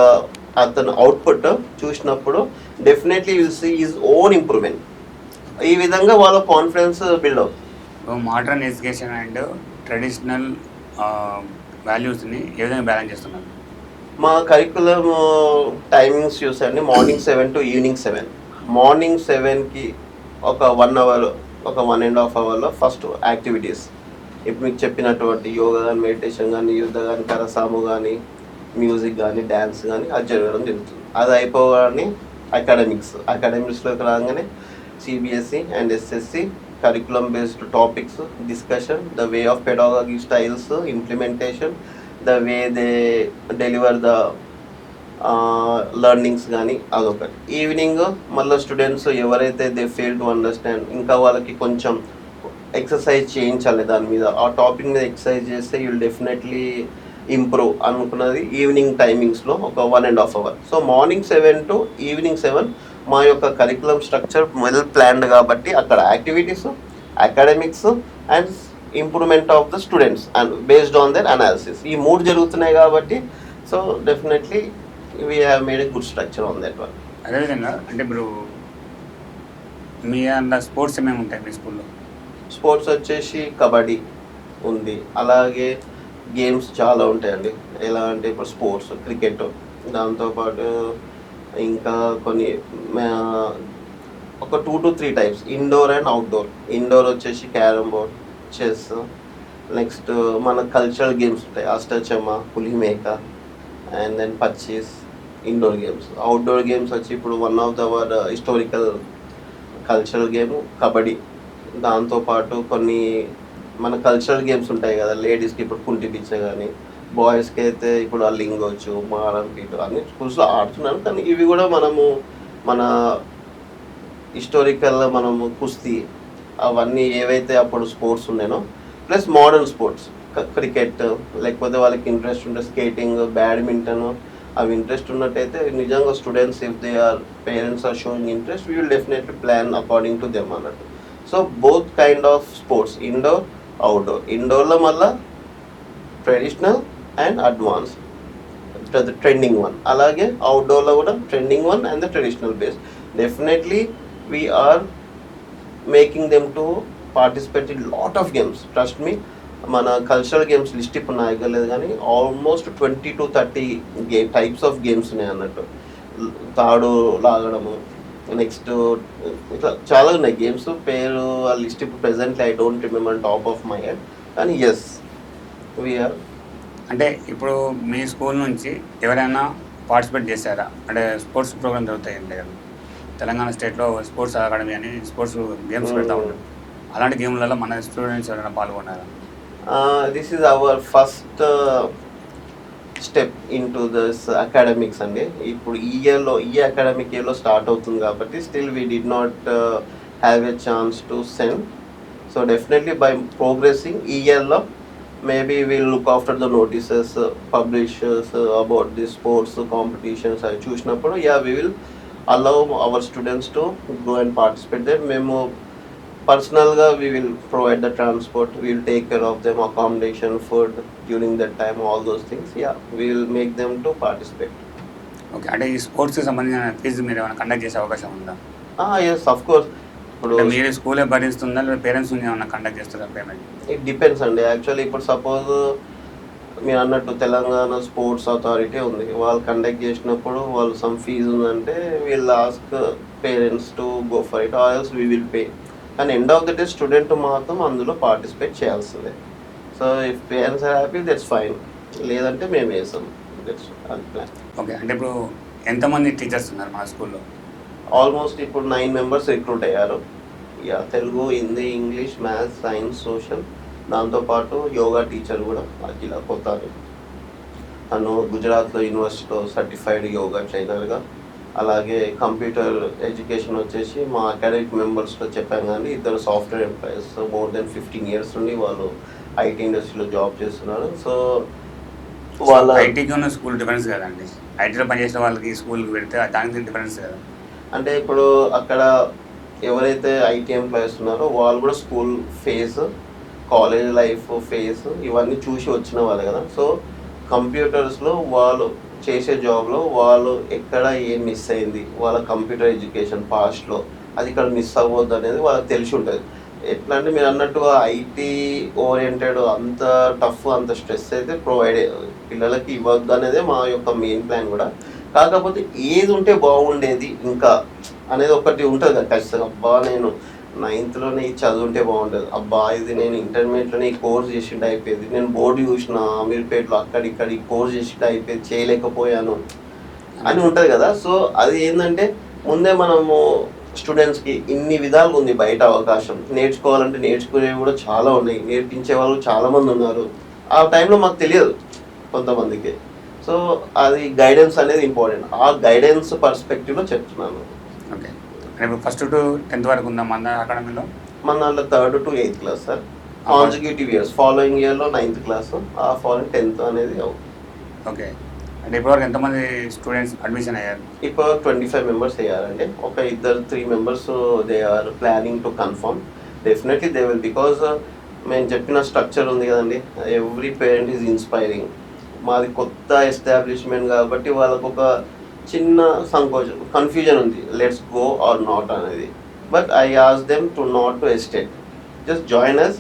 అతను అవుట్పుట్ చూసినప్పుడు definitely will see is own improvement. ఈ విధంగా వాళ్ళ కాన్ఫిడెన్స్ బిల్డ్ అవుతుంది. మోడర్న్ ఎడ్యుకేషన్ అండ్ ట్రెడిషనల్ వాల్యూస్ని ఏ విధంగా బ్యాలెన్స్ చేస్తున్నారు? మా కరికులం టైమింగ్స్ చూసండి, మార్నింగ్ 7 to ఈవినింగ్ 7. మార్నింగ్ 7కి ఒక 1 hour, ఒక 1.5 hourలో ఫస్ట్ యాక్టివిటీస్, ఇప్పుడు మీకు చెప్పినటువంటి యోగా కానీ, మెడిటేషన్ కానీ, యుద్ధ కానీ, కరసాము కానీ, మ్యూజిక్ కానీ, డ్యాన్స్ కానీ అది జరగడం జరుగుతుంది. అది అయిపోగానే అకాడమిక్స్లోకి రాగానే CBSE and SSC curriculum based topics discussion, the way of pedagogy styles implementation, the way they deliver the learnings కానీ అదొకటి. ఈవినింగ్ మళ్ళీ స్టూడెంట్స్ ఎవరైతే దే ఫెయిల్ టు అండర్స్టాండ్, ఇంకా వాళ్ళకి కొంచెం ఎక్సర్సైజ్ చేయించాలి దాని మీద, ఆ టాపిక్ మీద ఎక్సర్సైజ్ చేస్తే యూ విల్ డెఫినెట్లీ ఇంప్రూవ్ అనుకున్నది ఈవినింగ్ టైమింగ్స్లో ఒక 1.5 hour. So morning 7 to evening 7 మా యొక్క కరికులం స్ట్రక్చర్ వెల్ ప్లాన్డ్ కాబట్టి అక్కడ activities, academics and improvement of the students and based on their analysis, ఈ 3 జరుగుతున్నాయి కాబట్టి so definitely we have made a good structure on that one. అదేవిధంగా అంటే ఇప్పుడు మీ అందులో స్పోర్ట్స్ ఏమేమి ఉంటాయి మీ స్కూల్లో? స్పోర్ట్స్ వచ్చేసి కబడ్డీ ఉంది, అలాగే గేమ్స్ చాలా ఉంటాయండి. ఎలా అంటే ఇప్పుడు స్పోర్ట్స్ క్రికెట్, దాంతోపాటు ఇంకా కొన్ని ఒక 2 to 3 types indoor and outdoor. Indoor వచ్చేసి క్యారమ్ బోర్డ్, చెస్, నెక్స్ట్ మన కల్చరల్ గేమ్స్ ఉంటాయి, అష్టచమ్మ, పులిమేక and then pachisi, indoor games. Outdoor games వచ్చి ఇప్పుడు one of our historical cultural game kabaddi. దాంతోపాటు కొన్ని మన కల్చరల్ గేమ్స్ ఉంటాయి కదా, లేడీస్కి ఇప్పుడు కుంటి పిచ్చ కానీ, బాయ్స్కి అయితే ఇప్పుడు ఆ లింగొచ్చు, మారం పీటు అన్ని స్కూల్స్లో ఆడుతున్నాను. కానీ ఇవి కూడా మనము మన హిస్టారికల్ మనము కుస్తీ అవన్నీ ఏవైతే అప్పుడు స్పోర్ట్స్ ఉన్నాయో ప్లస్ మోడర్న్ స్పోర్ట్స్ క్రికెట్, లేకపోతే వాళ్ళకి ఇంట్రెస్ట్ ఉంటే స్కేటింగ్, బ్యాడ్మింటన్ అవి ఇంట్రెస్ట్ ఉన్నట్టయితే నిజంగా students if they are parents are showing interest we will definitely plan according to them అన్నట్టు. So both kind of sports, indoor outdoor. ఇండోర్లో మళ్ళీ traditional and advance trending one, అలాగే అవుట్డోర్లో కూడా trending one and the traditional base. Definitely we're making them to participate in lot of games. Trust me, మన cultural games list ఇప్పుడు నా దగ్గర లేదు కానీ almost 20 to 30 types of games ఉన్నాయి అన్నట్టు. తాడు లాగడము, నెక్స్ట్ ఇట్లా చాలా ఉన్నాయి గేమ్స్. పేరు ఆ లిస్ట్ ఇప్పుడు presently I don't remember top of my head, కానీ ఎస్ వీఆర్. అంటే ఇప్పుడు మీ స్కూల్ నుంచి ఎవరైనా పార్టిసిపేట్ చేశారా? అంటే స్పోర్ట్స్ ప్రోగ్రామ్ జరుగుతాయి కదా, తెలంగాణ స్టేట్లో స్పోర్ట్స్ అకాడమీ అని స్పోర్ట్స్ గేమ్స్ పెడతా ఉంటారు. అలాంటి గేమ్లలో మన స్టూడెంట్స్ ఎవరైనా పాల్గొన్నారా? This is our first step in to this academics అండి. ఇప్పుడు ఈ అకాడమిక్ ఇయర్లో స్టార్ట్ అవుతుంది కాబట్టి still we did not have a chance to send. So definitely by progressing ఈ ఇయర్లో maybe will look after the notices publishers about the sports competitions అవి చూసినప్పుడు we will allow our students to go and participate there. మేము పర్సనల్గా we will provide the transport, we will take care of them, accommodation, food during that time, all those things. We will make them to participate. Okay, అంటే ఈ స్పోర్ట్స్కి సంబంధించిన quiz మీరు ఏమైనా conduct చేసే అవకాశం ఉందా? Yes, of course. ఇప్పుడు మీరు స్కూలే భరిస్తుందా లేదా పేరెంట్స్ నుంచి ఏమైనా కండక్ట్ చేస్తారా పేమెంట్? ఇట్ డిపెండ్స్ అండి. యాక్చువల్లీ ఇప్పుడు సపోజ్ మీరు అన్నట్టు తెలంగాణ స్పోర్ట్స్ అథారిటీ ఉంది, వాళ్ళు కండక్ట్ చేసినప్పుడు వాళ్ళు సమ్ ఫీజు ఉందంటే we'll ask parents to go for it or else we will pay. కానీ end of the day student మాత్రం అందులో పార్టిసిపేట్ చేయాల్సిందే. So if parents are happy that's fine, లేదంటే మేము వేసాం. That's plan. ఓకే, అంటే ఇప్పుడు ఎంతమంది టీచర్స్ ఉన్నారు మా స్కూల్లో? ఆల్మోస్ట్ ఇప్పుడు 9 members రిక్రూట్ అయ్యారు. Telugu, Hindi, English, maths, science, social, దాంతోపాటు యోగా టీచర్ కూడా అఖిల పోతారు. తను గుజరాత్లో యూనివర్సిటీలో సర్టిఫైడ్ యోగా ట్రైనర్గా, అలాగే కంప్యూటర్ ఎడ్యుకేషన్ వచ్చేసి మా అకాడమిక్ మెంబర్స్లో చెప్పాను కానీ ఇద్దరు software employees more than 15 years నుండి వాళ్ళు ఐటీ ఇండస్ట్రీలో జాబ్ చేస్తున్నారు. సో వాళ్ళ ఐటీకి ఉన్న స్కూల్ డిఫరెన్స్ కదండి, ఐటీలో పనిచేసిన వాళ్ళకి స్కూల్కి పెడితే దానికి డిఫరెన్స్ కదా. అంటే ఇప్పుడు అక్కడ ఎవరైతే ఐటీ ఎంప్లాయీస్ ఉన్నారో వాళ్ళు కూడా school face, college life face ఇవన్నీ చూసి వచ్చిన వాళ్ళు కదా. సో కంప్యూటర్స్లో వాళ్ళు చేసే జాబ్లో వాళ్ళు ఎక్కడ ఏం మిస్ అయింది, వాళ్ళ కంప్యూటర్ ఎడ్యుకేషన్ పాస్ట్లో అది ఇక్కడ మిస్ అవ్వద్దు అనేది వాళ్ళకి తెలిసి ఉంటుంది. ఎట్లా అంటే మీరు అన్నట్టుగా ఐటీ ఓరియంటెడ్ అంత టఫ్ అంత స్ట్రెస్ అయితే ప్రొవైడ్ పిల్లలకి ఇవ్వద్దు అనేది మా యొక్క మెయిన్ ప్లాన్ కూడా. కాకపోతే ఏది ఉంటే బాగుండేది ఇంకా అనేది ఒకటి ఉంటుంది కదా ఖచ్చితంగా. అబ్బా నేను 9thలోనే ఈ చదువుంటే బాగుంటుంది, అబ్బా ఇది నేను ఇంటర్మీడియట్లోనే ఈ కోర్స్ చేసింటే అయిపోయేది, నేను బోర్డు చూసిన అమీర్పేటలో అక్కడిక్కడ ఈ కోర్స్ చేసింటే అయిపోయేది, చేయలేకపోయాను అని ఉంటుంది కదా. సో అది ఏంటంటే ముందే మనము స్టూడెంట్స్కి ఇన్ని విధాలుగా ఉంది బయట అవకాశం, నేర్చుకోవాలంటే నేర్చుకునేవి కూడా చాలా ఉన్నాయి, నేర్పించే వాళ్ళు చాలామంది ఉన్నారు. ఆ టైంలో మాకు తెలియదు కొంతమందికి. సో అది గైడెన్స్ అనేది ఇంపార్టెంట్. ఆ గైడెన్స్ పర్స్పెక్టివ్లో చెప్తున్నాను. ఓకే, ఇప్పుడు ఫస్ట్ టు 10th వరకు ఉందా మన అకాడమీలో? మన దాంట్లో 3rd to 8th class sir, consecutive years. Following ఇయర్లో 9th class, ఆ ఫాలోయింగ్ 10th అనేది అవుతుంది. ఓకే, అంటే ఇప్పటివరకు ఎంతమంది స్టూడెంట్స్ అడ్మిషన్ అయ్యారు? ఇప్పుడు 25 members అయ్యారండి. ఒక 3 members they are planning to confirm. Definitely they will, because మేము చెప్పిన స్ట్రక్చర్ ఉంది కదండి, ఎవ్రీ పేరెంట్ ఈజ్ ఇన్స్పైరింగ్. మాది కొత్త ఎస్టాబ్లిష్మెంట్ కాబట్టి వాళ్ళకు ఒక చిన్న సంకోచం, కన్ఫ్యూజన్ ఉంది, లెట్స్ గో ఆర్ నాట్ అనేది. But I ask them to not to hesitate, just join us.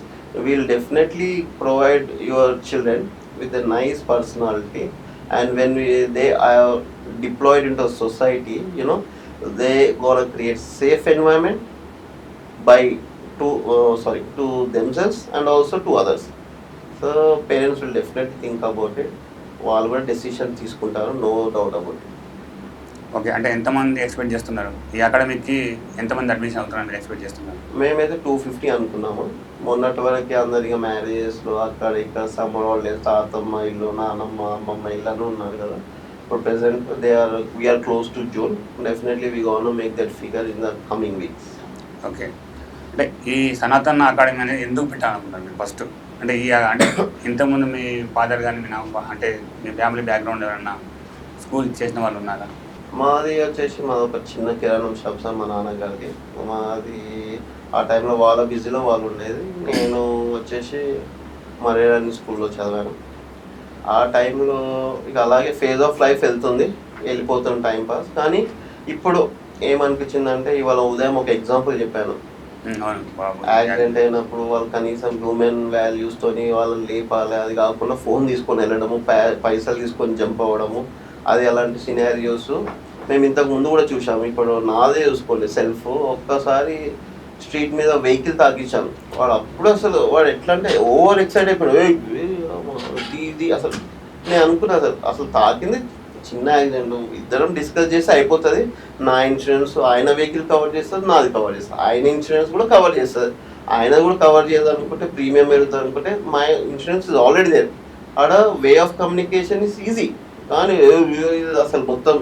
We'll definitely provide your children with a nice personality, and when they are deployed into a society, they gonna create safe environment to themselves and also to others. So parents will definitely think about it. వాళ్ళు కూడా decision తీసుకుంటారు, no doubt about it. Okay, అంటే ఎంతమంది expect చేస్తున్నారు ఈ అకాడమీకి? ఎంతమంది admission అవుతారని మీరు ఎక్స్పెక్ట్ చేస్తున్నారు? మేమైతే 250 అనుకున్నాము. మొన్నటి వరకు అందరిగా మ్యారేజెస్లో అక్కడ ఇక్కడ సమ్మర్ హాలిడేస్, తాతమ్మ ఇల్లు, నానమ్మ, అమ్మమ్మ ఇల్లు అని ఉన్నారు కదా. ఇప్పుడు present we're close to June. Definitely we gonna make that figure in the coming weeks. Okay, అంటే ఈ సనాతన అకాడమీ అనేది ఎందుకు పెట్టాలనుకుంటారు మీరు ఫస్ట్? అంటే అంటే ఇంతకుముందు మీ ఫాదర్ కానీ మీ అంటే మీ ఫ్యామిలీ బ్యాక్గ్రౌండ్ ఎవరన్నా స్కూల్ చేసిన వాళ్ళు ఉన్నారా? మాది వచ్చేసి మాది ఒక చిన్న కిరాణం షాప్ సార్, మా నాన్నగారిది. మాది ఆ టైంలో వాళ్ళ బిజీలో వాళ్ళు ఉండేది. నేను వచ్చేసి మరేరాని స్కూల్లో చదివాను. ఆ టైంలో ఇక అలాగే ఫేజ్ ఆఫ్ లైఫ్ వెళ్తుంది, వెళ్ళిపోతుంది టైం పాస్. కానీ ఇప్పుడు ఏమనిపించిందంటే ఇవాళ ఉదయం ఒక ఎగ్జాంపుల్ చెప్పాను. యాక్సిడెంట్ అయినప్పుడు వాళ్ళు కనీసం హ్యూమన్ వాల్యూస్తోని వాళ్ళని లేపాలి, అది కాకుండా ఫోన్ తీసుకొని వెళ్ళడము, పైసలు తీసుకొని జంప్ అవ్వడము, అది అలాంటి సినారియోస్ మేము ఇంతకు ముందు కూడా చూసాము. ఇప్పుడు నాదే చూసుకోండి సెల్ఫ్, ఒక్కసారి స్ట్రీట్ మీద వెహికల్ తాకించాను. వాడు అప్పుడు అసలు వాడు ఎట్లా అంటే ఓవర్ ఎక్సైట్ అయిపోయాడు. ఇది అసలు నేను అనుకున్నా అసలు తాకింది చిన్న యాక్సిడెంట్, ఇద్దరం డిస్కస్ చేసి అయిపోతుంది. నా ఇన్సూరెన్స్ ఆయన వెహికల్ కవర్ చేస్తుంది, నాది కవర్ చేస్తుంది. ఆయన ఇన్సూరెన్స్ కూడా కవర్ చేస్తుంది, ఆయన కూడా కవర్ చేయాలనుకుంటే ప్రీమియం పెరుగుతుంది అనుకుంటే my insurance is already there. ఆడ way of communication is easy. కానీ అసలు మొత్తం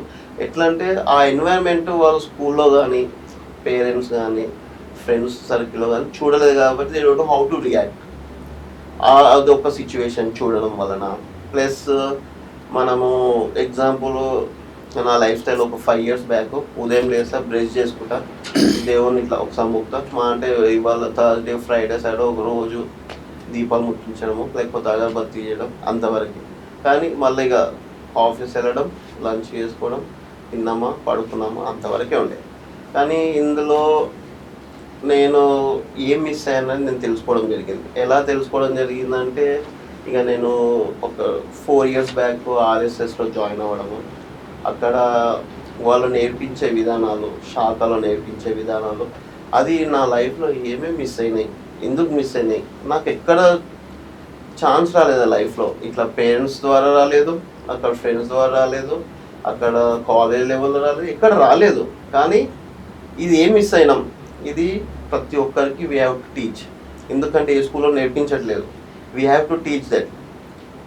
ఎట్లా అంటే ఆ ఎన్వైరన్మెంట్ వాళ్ళు స్కూల్లో కానీ పేరెంట్స్ కానీ ఫ్రెండ్స్ సర్కిల్లో కానీ చూడలేదు కాబట్టి they don't know how to react. అదొక సిచ్యువేషన్ చూడడం వలన. ప్లస్ మనము ఎగ్జాంపుల్ నా లైఫ్ స్టైల్ ఒక 5 years బ్యాక్ ఉదయం లేస్తా బ్రష్ చేసుకుంటా, దేవుని ఇట్లా ఒకసారి ముక్తా. మా అంటే ఇవాళ థర్స్డే ఫ్రైడే సాటర్డే ఒక రోజు దీపాలు ముట్టించడము, లేకపోతే అగరబత్తి చేయడం అంతవరకు. కానీ మళ్ళీ ఇక ఆఫీస్ వెళ్ళడం, లంచ్ చేసుకోవడం, తిన్నామా పడుకున్నామా అంతవరకే ఉండే. కానీ ఇందులో నేను ఏం మిస్ అయ్యానని నేను తెలుసుకోవడం జరిగింది. ఎలా తెలుసుకోవడం జరిగిందంటే ఇక నేను ఒక 4 years బ్యాక్ ఆర్ఎస్ఎస్లో జాయిన్ అవ్వడము, అక్కడ వాళ్ళు నేర్పించే విధానాలు, శాఖలో నేర్పించే విధానాలు, అది నా లైఫ్లో ఏమేమి మిస్ అయినాయి, ఎందుకు మిస్ అయినాయి, నాకు ఎక్కడ ఛాన్స్ రాలేదు లైఫ్లో. ఇట్లా పేరెంట్స్ ద్వారా రాలేదు, అక్కడ ఫ్రెండ్స్ ద్వారా రాలేదు, అక్కడ కాలేజ్ లెవెల్లో రాలేదు, ఎక్కడ రాలేదు. కానీ ఇది ఏం మిస్ అయినాం, ఇది ప్రతి ఒక్కరికి వీ హ్యావ్ టు టీచ్. ఎందుకంటే ఏ స్కూల్లో నేర్పించట్లేదు. We have to teach that.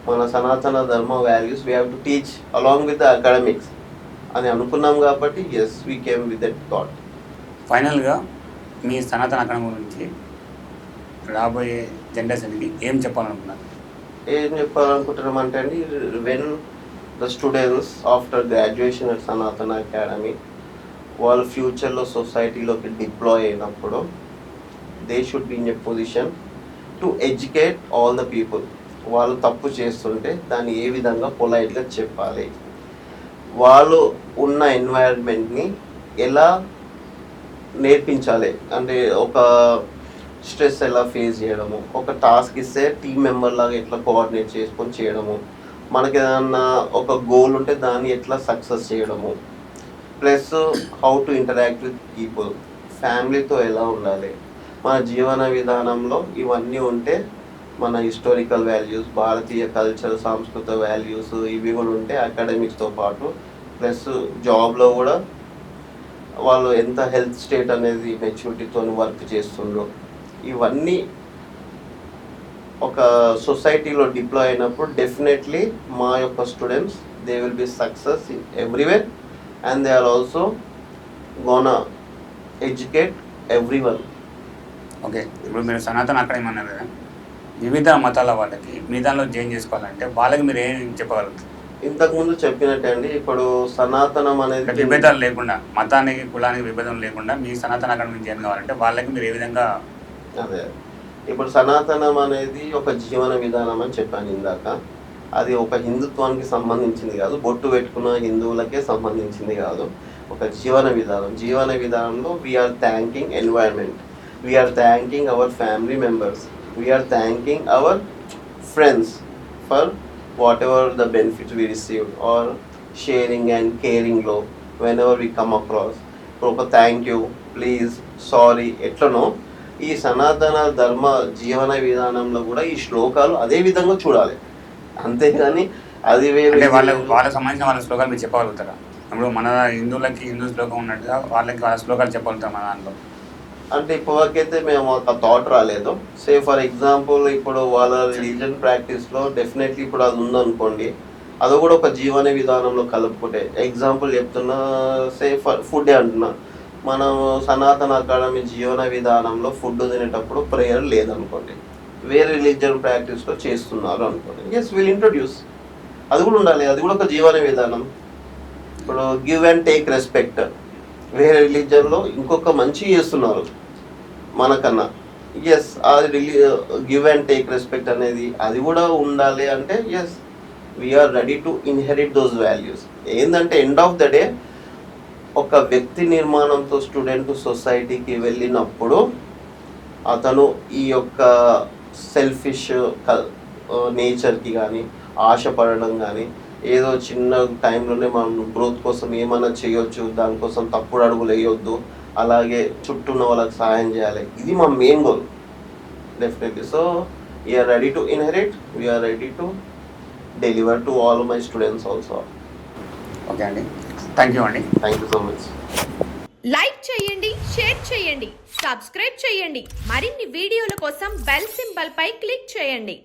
మన Sanatana Dharma values we have to teach along with the academics అని అనుకున్నాం కాబట్టి as we came with that thought. ఫైనల్గా మీ సనాతన అకాడమీ గురించి రాబోయే జనరేషన్కి ఏం చెప్పాలనుకున్నారు? ఏం చెప్పాలనుకుంటున్నాం అంటే అండి, when the students after graduation at సనాతన అకాడమీ వాళ్ళ ఫ్యూచర్లో సొసైటీలోకి డిప్లాయ్ అయినప్పుడు they should be in a position to educate all the people. వాళ్ళు తప్పు చేస్తుంటే దాన్ని ఏ విధంగా పొలైట్గా చెప్పాలి, వాళ్ళు ఉన్న ఎన్వైరన్మెంట్ని ఎలా నేర్పించాలి, అంటే ఒక స్ట్రెస్ ఎలా ఫేస్ చేయడము, ఒక టాస్క్ ఇస్తే టీమ్ మెంబర్ లాగా ఎట్లా కోఆర్డినేట్ చేసుకొని చేయడము, మనకి ఏదన్నా ఒక గోల్ ఉంటే దాన్ని ఎట్లా సక్సెస్ చేయడము, plus how to interact with people, ఫ్యామిలీతో ఎలా ఉండాలి, మన జీవన విధానంలో ఇవన్నీ ఉంటే మన హిస్టారికల్ వాల్యూస్, భారతీయ కల్చర్, సాంస్కృతిక వాల్యూస్ ఇవి కూడా ఉంటే అకాడమిక్స్తో పాటు ప్లస్ జాబ్లో కూడా వాళ్ళు ఎంత హెల్త్ స్టేట్ అనేది మెచ్యూరిటీతో వర్క్ చేస్తుండ్రో ఇవన్నీ ఒక సొసైటీలో డిప్లాయ్ అయినప్పుడు డెఫినెట్లీ మా యొక్క students they will be success in everywhere and they are also gonna educate everyone. Okay, ఇప్పుడు మీరు సనాతన అకాడమీ అన్నారు కదా, వివిధ మతాల వాళ్ళకి మీ దానిలో జాయిన్ చేసుకోవాలంటే వాళ్ళకి మీరు ఏం చెప్పగలుగుతారు? ఇంతకుముందు చెప్పినట్టే అండి, ఇప్పుడు సనాతనం అనేది విభేదాలు లేకుండా, మతానికి కులానికి విభేదం లేకుండా మీ సనాతన అకాడమీ జాయిన్ కావాలంటే వాళ్ళకి మీరు ఏ విధంగా? అదే ఇప్పుడు సనాతనం అనేది ఒక జీవన విధానం అని చెప్పాను ఇందాక. అది ఒక హిందుత్వానికి సంబంధించింది కాదు, బొట్టు పెట్టుకున్న హిందువులకే సంబంధించింది కాదు, ఒక జీవన విధానం. జీవన విధానంలో we're thanking environment, we're thanking our family members, we're thanking our friends for whatever the benefits we received or sharing and caring లో whenever we come across ఒక థ్యాంక్ యూ, ప్లీజ్, సారీ ఎట్లనో ఈ సనాతన ధర్మ జీవన విధానంలో కూడా ఈ శ్లోకాలు అదే విధంగా చూడాలి. అంతేగాని అది వేరే వాళ్ళకి సంబంధించిన వాళ్ళ శ్లోకాలు మీరు చెప్పగలుగుతారా? ఇప్పుడు మన హిందువులకి హిందూ శ్లోకం ఉన్నట్టుగా వాళ్ళకి వాళ్ళ శ్లోకాలు చెప్పగలుగుతాం మన దాంట్లో? అంటే ఇప్పటివరకైతే మేము ఒక థాట్ రాలేదు. సే ఫర్ ఎగ్జాంపుల్ ఇప్పుడు వాళ్ళ రిలీజన్ ప్రాక్టీస్లో డెఫినెట్లీ ఇప్పుడు అది ఉందనుకోండి, అది కూడా ఒక జీవన విధానంలో కలుపుకుంటే, ఎగ్జాంపుల్ చెప్తున్నా, ఫుడ్ అంటున్నా, మనం సనాతన అకాడమీ జీవన విధానంలో ఫుడ్ తినేటప్పుడు ప్రేయర్ లేదనుకోండి, వేరే రిలీజియన్ ప్రాక్టీస్లో చేస్తున్నారు అనుకోండి, ఎస్ విల్ ఇంట్రొడ్యూస్, అది కూడా ఉండాలి, అది కూడా ఒక జీవన విధానం. ఇప్పుడు గివ్ అండ్ టేక్ రెస్పెక్ట్, వేరే రిలీజియన్లో ఇంకొక మంచి చేస్తున్నారు మనకన్నా, ఎస్ అది గివ్ అండ్ టేక్ రెస్పెక్ట్ అనేది అది కూడా ఉండాలి. అంటే yes we're ready to inherit those values. ఏంటంటే ఎండ్ ఆఫ్ ద డే ఒక వ్యక్తి నిర్మాణంతో స్టూడెంట్ సొసైటీకి వెళ్ళినప్పుడు అతను ఈ యొక్క సెల్ఫిష్ నేచర్కి కానీ ఆశపడడం కానీ, ఏదో చిన్న టైంలోనే మనం గ్రోత్ కోసం ఏమైనా చేయొచ్చు, దానికోసం తప్పుడు అడుగులు వేయొద్దు, అలాగే చుట్టూ ఉన్న వాళ్ళకి సహాయం చేయాలి, ఇది మా main goal definitely. So we're ready to inherit, we're ready to deliver to all my students also. Okay అండి, థ్యాంక్ యూ అండి. Thank you so much. Like చేయండి, షేర్ చేయండి, సబ్స్క్రైబ్ చేయండి. మరిన్ని వీడియోల కోసం బెల్ సింబల్ పై క్లిక్ చేయండి.